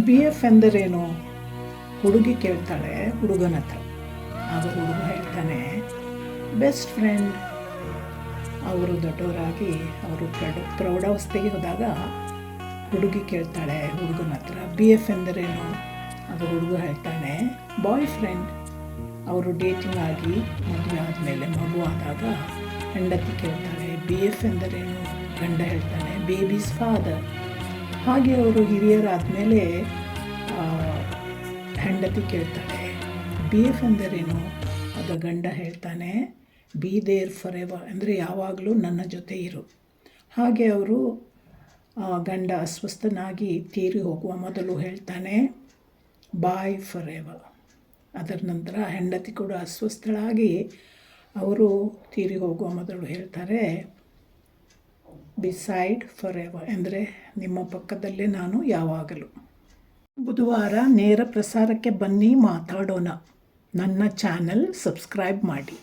B F ಎಂದರೇನು? ಹುಡುಗಿ ಕೇಳ್ತಾಳೆ ಹುಡುಗನ ಹತ್ರ. ಆಗ ಹುಡುಗ ಹೇಳ್ತಾನೆ ಬೆಸ್ಟ್ ಫ್ರೆಂಡ್. ಅವರು ದೊಡ್ಡವರಾಗಿ ಅವರು ಪ್ರೌಢಾವಸ್ಥೆಗೆ ಹೋದಾಗ ಹುಡುಗಿ ಕೇಳ್ತಾಳೆ ಹುಡುಗನ ಹತ್ರ ಬಿ ಎಫ್ ಎಂದರೇನು? ಆಗ ಹುಡುಗ ಹೇಳ್ತಾನೆ ಬಾಯ್ ಫ್ರೆಂಡ್. ಅವರು ಡೇಟಿಂಗ್ ಆಗಿ ಮದುವೆ ಆದಮೇಲೆ ಮಗು ಆದಾಗ ಹೆಂಡತಿ ಕೇಳ್ತಾಳೆ ಬಿ ಎಫ್ ಎಂದರೇನು? ಗಂಡ ಹೇಳ್ತಾನೆ ಬೇಬೀಸ್ ಫಾದರ್. ಹಾಗೆ ಅವರು ಹಿರಿಯರಾದಮೇಲೆ ಹೆಂಡತಿ ಕೇಳ್ತಾಳೆ ಬಿ ಎಫ್ ಎಂದರೇನು? ಆಗ ಗಂಡ ಹೇಳ್ತಾನೆ ಬಿ ದೇರ್ ಫಾರ್ ಎವರ್, ಅಂದರೆ ಯಾವಾಗಲೂ ನನ್ನ ಜೊತೆ ಇರು. ಹಾಗೆ ಅವರು ಗಂಡ ಅಸ್ವಸ್ಥನಾಗಿ ತೀರಿ ಹೋಗುವ ಮೊದಲು ಹೇಳ್ತಾನೆ ಬಾಯ್ ಫಾರ್ ಎವರ್. ಅದರ ನಂತರ ಹೆಂಡತಿ ಕೂಡ ಅಸ್ವಸ್ಥಳಾಗಿ ಅವರು ತೀರಿ ಹೋಗುವ ಮೊದಲು ಹೇಳ್ತಾರೆ ಬಿಸೈಡ್ ಫಾರ್ ಎವರ್, ಅಂದರೆ ನಿಮ್ಮ ಪಕ್ಕದಲ್ಲೇ ನಾನು ಯಾವಾಗಲೂ. ಬುಧವಾರ ನೇರ ಪ್ರಸಾರಕ್ಕೆ ಬನ್ನಿ, ಮಾತಾಡೋಣ. ನನ್ನ ಚಾನಲ್ ಸಬ್ಸ್ಕ್ರೈಬ್ ಮಾಡಿ.